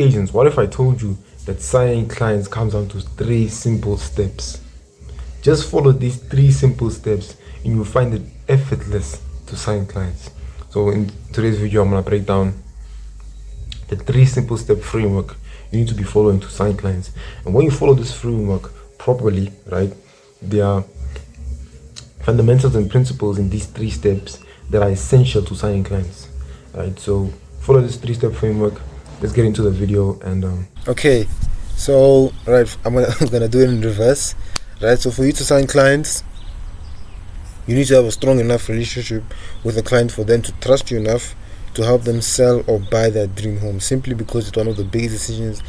Agents, what if I told you that signing clients comes down to three simple steps? Just follow these three simple steps and you'll find it effortless to sign clients. So in today's video, I'm gonna break down the three simple step framework you need to be following to sign clients. And when you follow this framework properly, right, there are fundamentals and principles in these three steps that are essential to signing clients. Right, so follow this three-step framework. Let's get into the video and okay, so right, I'm gonna do it in reverse. Right, so for you to sign clients, you need to have a strong enough relationship with a client for them to trust you enough to help them sell or buy their dream home, simply because it's one of the biggest decisions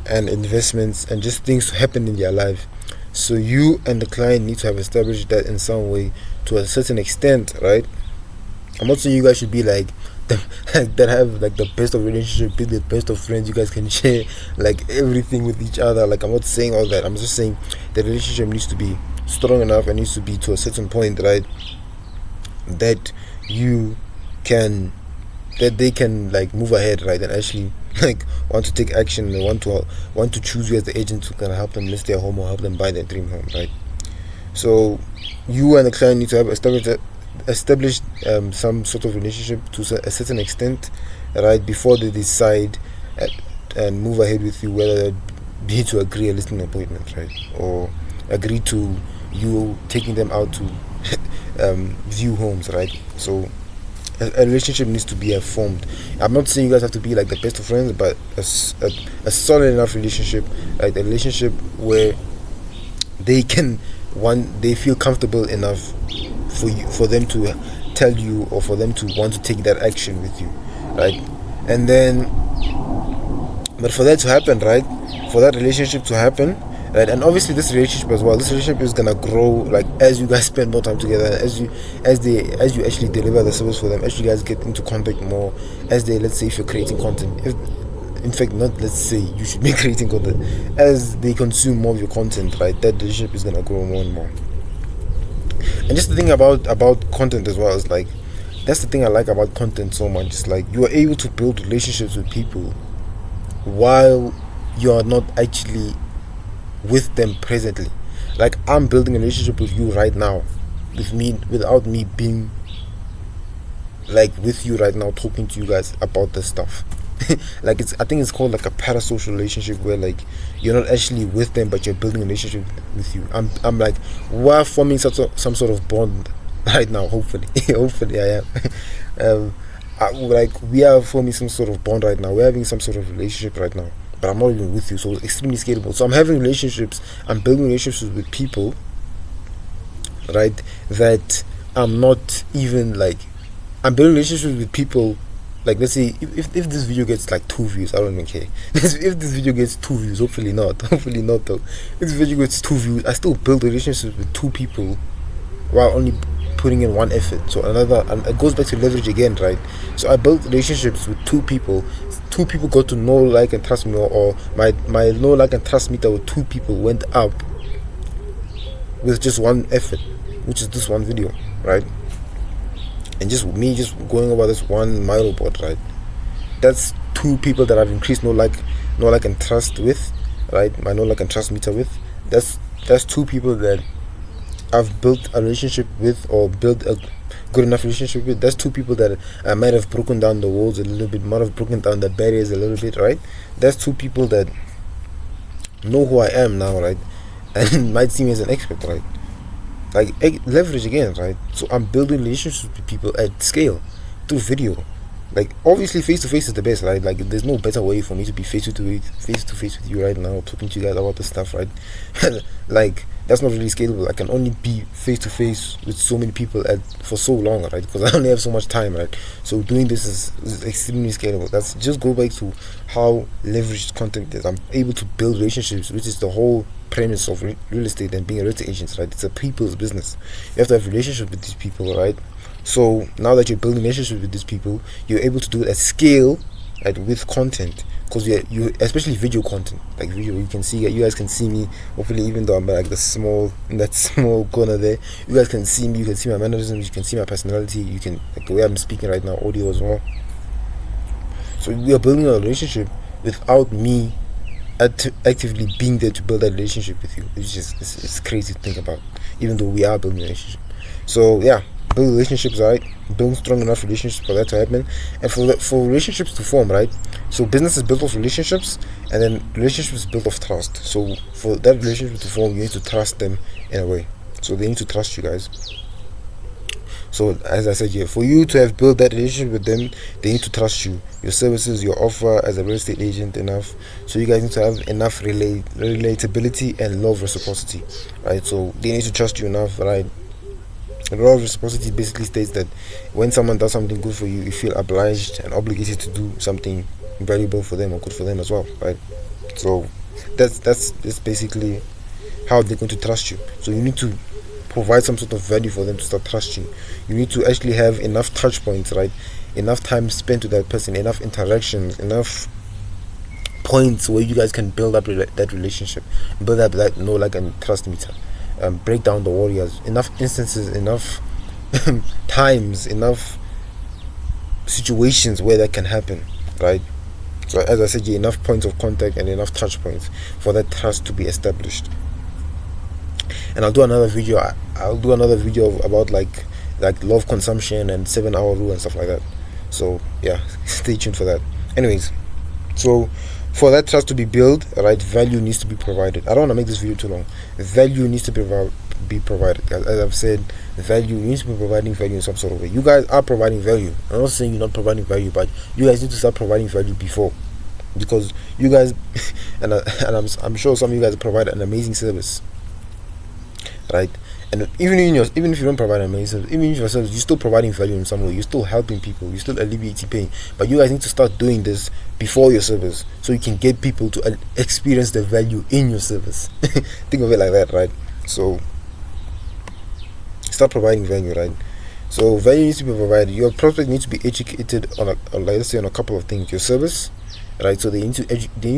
and investments and just things to happen in their life. So you and the client need to have established that in some way to a certain extent, right? I'm not saying you guys should be like that have like the best of relationship, be the best of friends, you guys can share like everything with each other. Like, I'm not saying all that. I'm just saying the relationship needs to be strong enough and needs to be to a certain point, right, that they can like move ahead, right, and actually like want to take action and want to choose you as the agent who can help them list their home or help them buy their dream home, right? So you and the client need to have established some sort of relationship to a certain extent, right, before they decide and move ahead with you, whether it be to agree a listing appointment, right, or agree to you taking them out to view homes, right? So a relationship needs to be formed. I'm not saying you guys have to be like the best of friends, but a solid enough relationship, like a relationship where they feel comfortable enough for them to tell you or for them to want to take that action with you, right? And then, but for that to happen, right, for that relationship to happen, right, and obviously this relationship is gonna grow like as you guys spend more time together, as you actually deliver the service for them, as you guys get into contact more, as they, let's say, if you're creating content, in fact, not let's say you should be creating content, as they consume more of your content, right, that relationship is gonna grow more and more. And just the thing about content as well is like, that's the thing I like about content so much. It's like you are able to build relationships with people while you are not actually with them presently. Like, I'm building a relationship with you right now, without me being like with you right now, talking to you guys about this stuff. Like, I think it's called like a parasocial relationship, where like you're not actually with them, but you're building a relationship with you. I'm like, we're forming some sort of bond right now. Hopefully, hopefully I am. Like, we are forming some sort of bond right now. We're having some sort of relationship right now, but I'm not even with you, so it's extremely scalable. So I'm having relationships. I'm building relationships with people, right? That I'm not even like. I'm building relationships with people. Like, let's say if this video gets like 2 views, I don't even care. If this video gets 2 views, hopefully not though. If this video gets 2 views, I still build relationships with 2 people while only putting in 1 effort. So and it goes back to leverage again, right? So I built relationships with 2 people. 2 people got to know, like, and trust me, or my know, like, and trust meter with 2 people went up with just 1 effort, which is this one video, right? And just me just going over this one mile board, right? That's 2 people that I've increased know, like, and trust with, right? My know, like, and trust meter with. That's 2 people that I've built a relationship with, or built a good enough relationship with. That's 2 people that I might have broken down the walls a little bit, might have broken down the barriers a little bit, right? That's 2 people that know who I am now, right? And might see me as an expert, right? Like, leverage again, right? So I'm building relationships with people at scale through video. Like, obviously face to face is the best, right? Like, there's no better way for me to be face to face with you right now, talking to you guys about this stuff, right? Like, that's not really scalable. I can only be face to face with so many people for so long, right? Because I only have so much time, right? So doing this is extremely scalable. That's just go back to how leveraged content is. I'm able to build relationships, which is the whole premise of real estate and being a real estate agent, right? It's a people's business. You have to have relationships with these people, right? So now that you're building relationships with these people, you're able to do it at scale, right, with content. Because you especially video content, like video, you guys can see me. Hopefully, even though I'm like in that small corner there, you guys can see me. You can see my mannerisms. You can see my personality. You can, like, the way I'm speaking right now, audio as well. So we are building a relationship without me actively being there to build that relationship with you. It's crazy to think about, even though we are building a relationship. So yeah, build relationships, right? Build strong enough relationships for that to happen, and for relationships to form, right? So business is built off relationships, and then relationships is built off trust. So for that relationship to form, you need to trust them in a way. So they need to trust you guys. So as I said here, for you to have built that relationship with them, they need to trust you, your services, your offer as a real estate agent enough. So you guys need to have enough relatability and love reciprocity, right? So they need to trust you enough, right? Love reciprocity basically states that when someone does something good for you, you feel obliged and obligated to do something valuable for them or good for them as well, right? So that's basically how they're going to trust you. So you need to provide some sort of value for them to start trusting. You need to actually have enough touch points, right? Enough time spent with that person, enough interactions, enough points where you guys can build up that relationship, build up that know, like, and trust meter. Break down the warriors. Enough instances, enough times, enough situations where that can happen, right? So as I said, enough points of contact and enough touch points for that trust to be established. And I'll do another video. I'll do another video about like love consumption and 7-hour rule and stuff like that. So yeah, stay tuned for that. Anyways, so for that trust to be built, right, value needs to be provided. I don't want to make this video too long. Value needs to be provided. As I've said, value needs to be providing value in some sort of way. You guys are providing value. I'm not saying you're not providing value, but you guys need to start providing value before, because you guys and I'm sure some of you guys provide an amazing service, right? And even if you don't provide an amazing service, even if your service, you're still providing value in some way. You're still helping people. You're still alleviating pain. But you guys need to start doing this before your service, so you can get people to experience the value in your service. Think of it like that, right? So start providing value, right? So value needs to be provided. Your prospect needs to be educated on let's say on a couple of things. Your service, right? So they need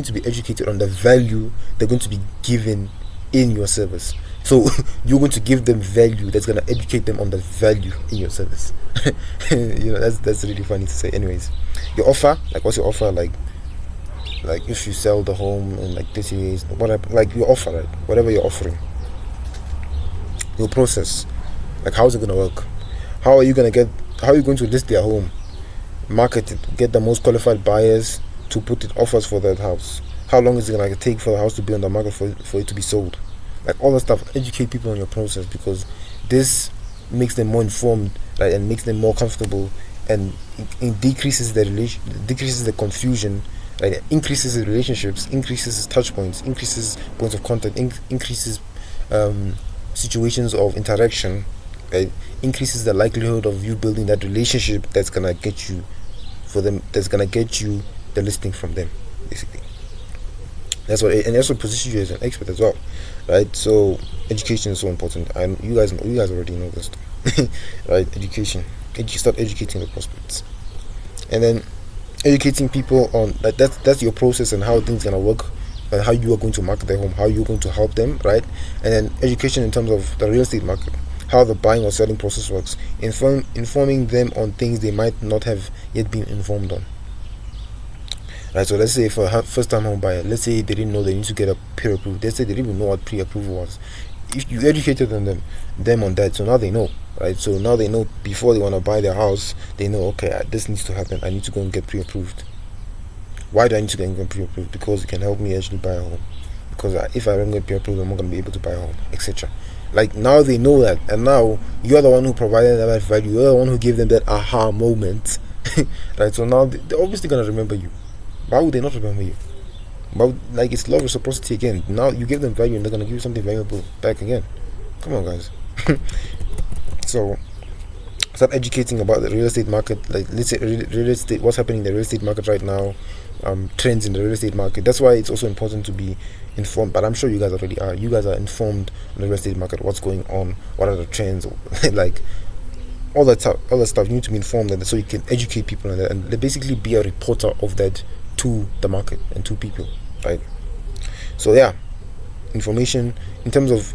to be educated on the value they're going to be given in your service. So you're going to give them value that's going to educate them on the value in your service. That's really funny to say. Anyways, your offer, like, what's your offer? Like if you sell the home in like 30 days, whatever, like your offer, right? Whatever you're offering, your process, like, how's it going to work? How are you going to list their home, market it, get the most qualified buyers to put it offers for that house? How long is it going to take for the house to be on the market for it to be sold? Like, all that stuff. Educate people on your process, because this makes them more informed, right, and makes them more comfortable, and it decreases the confusion, right? It increases the relationships, increases touch points, increases points of contact, increases situations of interaction, right? Increases the likelihood of you building that relationship that's gonna get you the listing from them, basically. That's what positions you as an expert as well, right? So education is so important. You guys already know this, right? Education. Start educating the prospects, and then educating people on that's your process and how things gonna work, and how you are going to market their home, how you're going to help them, right? And then education in terms of the real estate market, how the buying or selling process works, informing them on things they might not have yet been informed on. Right, so let's say for a first-time home buyer, let's say they didn't know they need to get a pre-approved. Let's say they didn't even know what pre-approval was. If you educated them on that, so now they know, right? So now they know before they want to buy their house, they know, okay, this needs to happen. I need to go and get pre-approved. Why do I need to go and get pre-approved? Because it can help me actually buy a home. Because if I don't get pre-approved, I'm not going to be able to buy a home, etc. Like, now they know that, and now you're the one who provided that value. You're the one who gave them that aha moment, right? So now they're obviously going to remember you. Why would they not remember you? Like, it's love reciprocity again. Now you give them value and they're gonna give you something valuable back again. Come on, guys. So start educating about the real estate market. Like, let's say real estate, what's happening in the real estate market right now, trends in the real estate market. That's why it's also important to be informed. But I'm sure you guys already are. You guys are informed on the real estate market. What's going on? What are the trends? Like, all that stuff. You need to be informed, and so you can educate people on that, and basically be a reporter of that to the market and to people, right? So yeah, information in terms of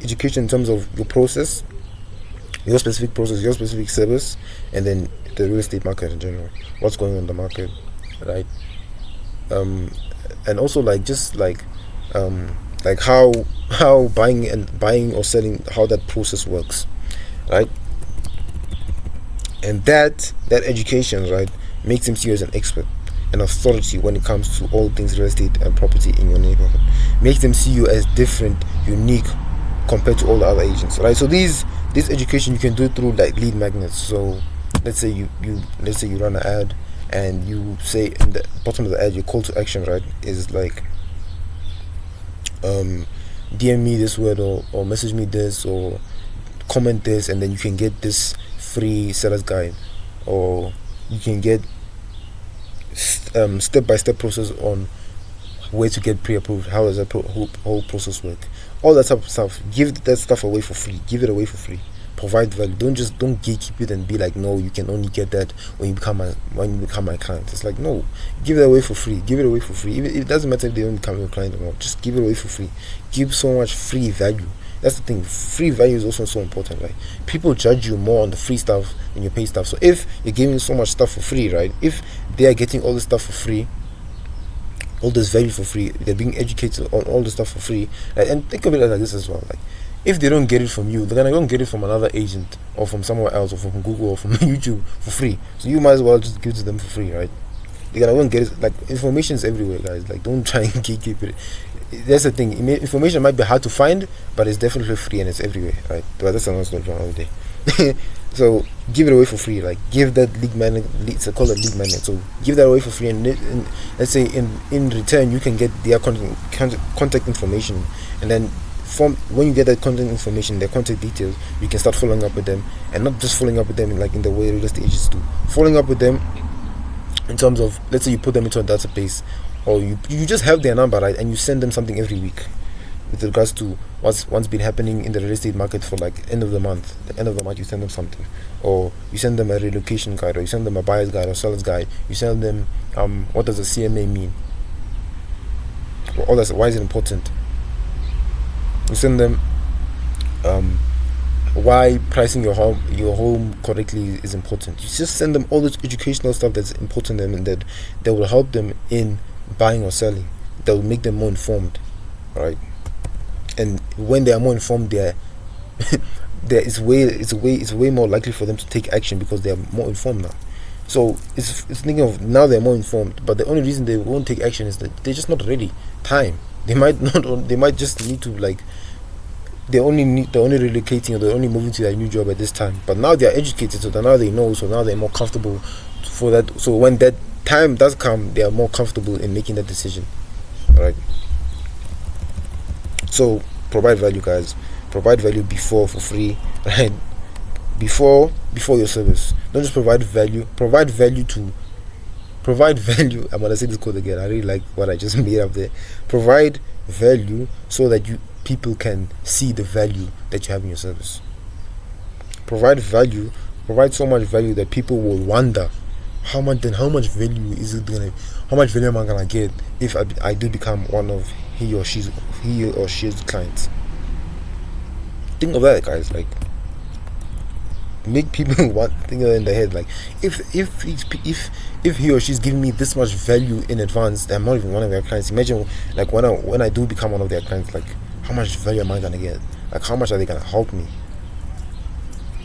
education, in terms of your process, your specific process, your specific service, and then the real estate market in general. What's going on in the market, right? and also like just like how buying or selling, how that process works, right? And that education, right, makes him see you as an expert, an authority when it comes to all things real estate and property in your neighborhood. Makes them see you as different, unique compared to all the other agents, right? So this education you can do through like lead magnets. So let's say you run an ad, and you say in the bottom of the ad, your call to action, right, is like DM me this word, or message me this, or comment this, and then you can get this free seller's guide, or you can get step-by-step process on where to get pre-approved, how does that whole process work, all that type of stuff. Give that stuff away for free. Give it away for free. Provide value. Don't gatekeep it and be like, no, you can only get that when you become my client. It's like, no, give it away for free. Give it away for free. It doesn't matter if they don't become your client or not. Just give it away for free. Give so much free value. That's the thing. Free value is also so important, right? People judge you more on the free stuff than your paid stuff. So if you're giving so much stuff for free, right? If they are getting all this stuff for free, all this value for free, they're being educated on all this stuff for free, right? And think of it like this as well. Like, if they don't get it from you, they're gonna go and get it from another agent, or from somewhere else, or from Google, or from YouTube for free. So you might as well just give it to them for free, right? They're gonna go and get it. Like, information is everywhere, guys. Like, don't try and gatekeep it. That's the thing. Information might be hard to find, but it's definitely free and it's everywhere, right? But that's another story for another day. So give it away for free. Like, give that lead magnet. It's called a lead magnet. So give that away for free, and let's say in return you can get their contact information, and then when you get that contact information, their contact details, you can start following up with them, and not just following up with them like in the way real estate agents do. Following up with them in terms of, let's say you put them into a database, or you just have their number, right, and you send them something every week with regards to what's been happening in the real estate market for like end of the month. The end of the month, you send them something, or you send them a relocation guide, or you send them a buyer's guide or seller's guide. You send them what does a CMA mean? Why is it important? You send them why pricing your home correctly is important. You just send them all this educational stuff that's important to them, and that will help them in buying or selling. That will make them more informed, right? And when they are more informed, it's way more likely for them to take action, because they are more informed now. So it's thinking of, now they're more informed, but the only reason they won't take action is that they're just not ready. Time. They might just need to, like, they're only relocating, or they're only moving to their new job at this time. But now they're educated, so now they know, so now they're more comfortable for that. So when that time does come, they are more comfortable in making that decision. Alright. So provide value, guys. Provide value before, for free, right? Before your service. Don't just provide value. Provide value. I'm gonna say this quote again. I really like what I just made up there. Provide value so that people can see the value that you have in your service. Provide value. Provide so much value that people will wonder, how much value is it gonna? How much value am I gonna get if I do become one of he or she's clients? Think of that, guys. Like, make people think of it in their head. Like, if he or she's giving me this much value in advance, I'm not even one of their clients. Imagine, like, when I do become one of their clients, like, how much value am I gonna get? Like, how much are they gonna help me?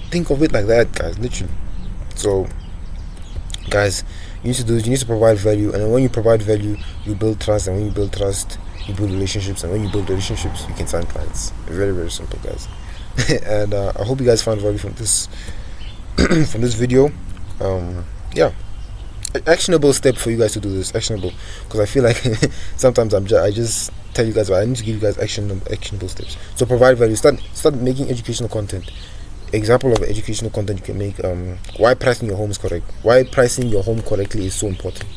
Think of it like that, guys. Literally. So, guys, you need to provide value, and when you provide value, you build trust, and when you build trust, you build relationships, and when you build relationships, you can sign clients. Very, very simple, guys. And I hope you guys found value from this from this video. Yeah, actionable step for you guys to do this. Actionable, because I feel like sometimes I just tell you guys, but I need to give you guys actionable steps. So provide value. Start making educational content. Example of educational content you can make: why pricing your home is correct. Why pricing your home correctly is so important.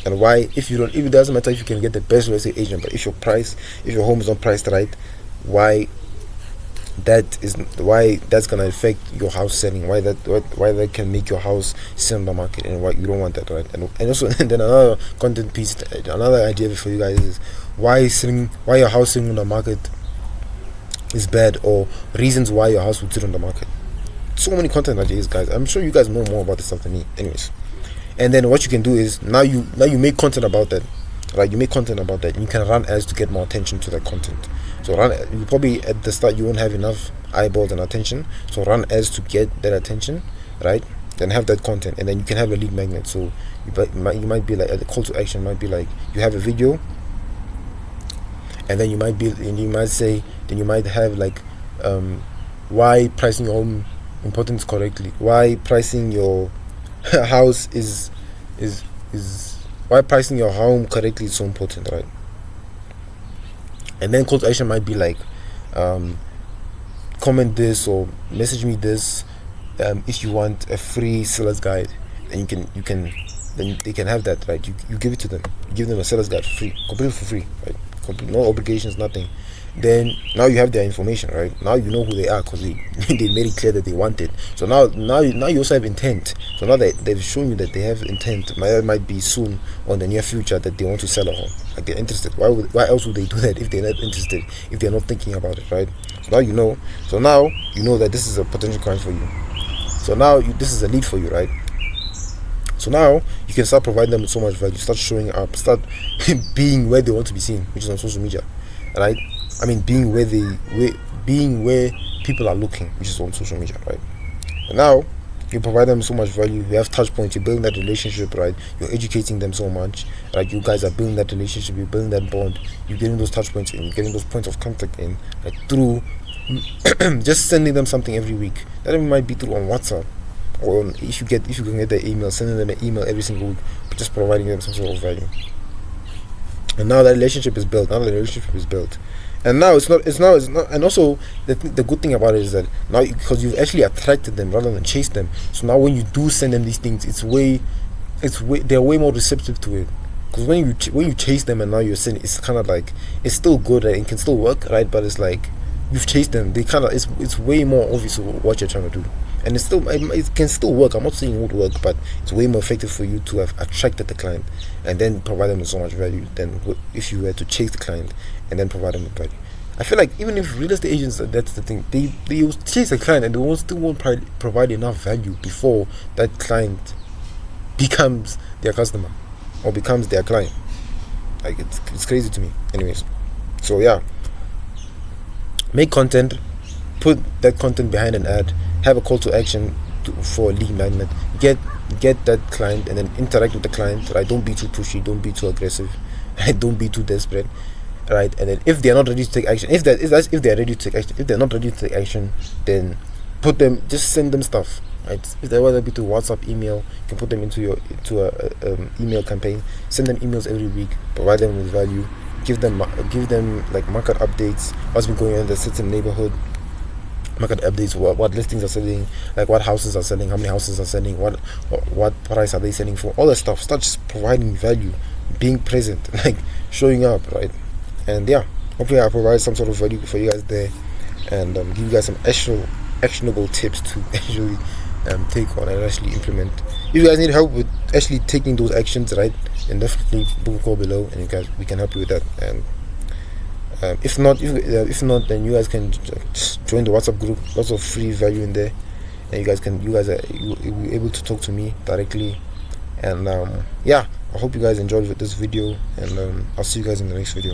And why, if it doesn't matter if you can get the best real estate agent, but if your home is not priced right, why that's gonna affect your house selling, why that can make your house sell on the market, and why you don't want that, right? And also, and then another content piece, another idea for you guys is why your house sitting on the market is bad, or reasons why your house would sit on the market. So many content ideas, guys. I'm sure you guys know more about this stuff than me. Anyways, and then what you can do is now you make content about that. right? You make content about that. You can run ads to get more attention to that content. So you probably at the start you won't have enough eyeballs and attention. So run ads to get that attention, right? Then have that content, and then you can have a lead magnet. So you might be like, the call to action might be like, you have a video, and then you might have like, why pricing your home important correctly, why pricing your house is why pricing your home correctly is so important, right? And then call to action might be like, comment this or message me this, if you want a free seller's guide. And then they can have that, right? You give it to them, you give them a seller's guide for free, completely for free, right? No obligations, nothing. Then now you have their information, right? Now you know who they are, because they made it clear that they want it. So now you also have intent. So now they've shown you that they have intent. Might be soon or in the near future that they want to sell a home, like they're interested. Why else would they do that if they're not interested, if they're not thinking about it, right? So now you know. So now you know that this is a potential client for you. So now this is a lead for you, right? So now you can start providing them with so much value, start showing up, start being where they want to be seen, which is on social media, right? I mean, being where people are looking, which is on social media, right? And now you provide them so much value. You have touch points. You're building that relationship, right? You're educating them so much, right? You guys are building that relationship. You're building that bond. You're getting those touch points in. You're getting those points of contact in, like through just sending them something every week. That might be through on WhatsApp, or if you can get their email, sending them an email every single week, but just providing them some sort of value. And now that relationship is built. And now it's not. And also the good thing about it is that now, because you've actually attracted them rather than chased them. So now when you do send them these things, they're way more receptive to it. Because when you chase them and now you're sending, it's kind of like, it's still good, right? It can still work, right? But it's like you've chased them. They kind of it's way more obvious what you're trying to do. And it can still work. I'm not saying it won't work, but it's way more effective for you to have attracted the client and then provide them with so much value than if you were to chase the client and then provide them with value. I feel like even if real estate agents, that's the thing, they will chase a client and they still won't provide enough value before that client becomes their customer or becomes their client. Like, it's crazy to me. Anyways, so yeah, make content, put that content behind an ad, have a call to action for a lead magnet, get that client, and then interact with the client, right? Don't be too pushy, don't be too aggressive, right? Don't be too desperate, right? And then if they're not ready to take action, if they're ready to take action, if they're not ready to take action, then just send them stuff, right? If they want to be to WhatsApp, email, you can put them into a email campaign, send them emails every week, provide them with value, give them like market updates, what's been going on in the certain neighborhood, market updates, what listings are selling, like what houses are selling, how many houses are selling, what price are they selling for, all that stuff. Start just providing value, being present, like showing up, right? And yeah, hopefully I provide some sort of value for you guys there, and give you guys some actionable tips to actually take on and actually implement. If you guys need help with actually taking those actions, right, then definitely book a call below, and we can help you with that. And if not, then you guys can just join the WhatsApp group. Lots of free value in there, and you guys are able to talk to me directly. And yeah, I hope you guys enjoyed this video, and I'll see you guys in the next video.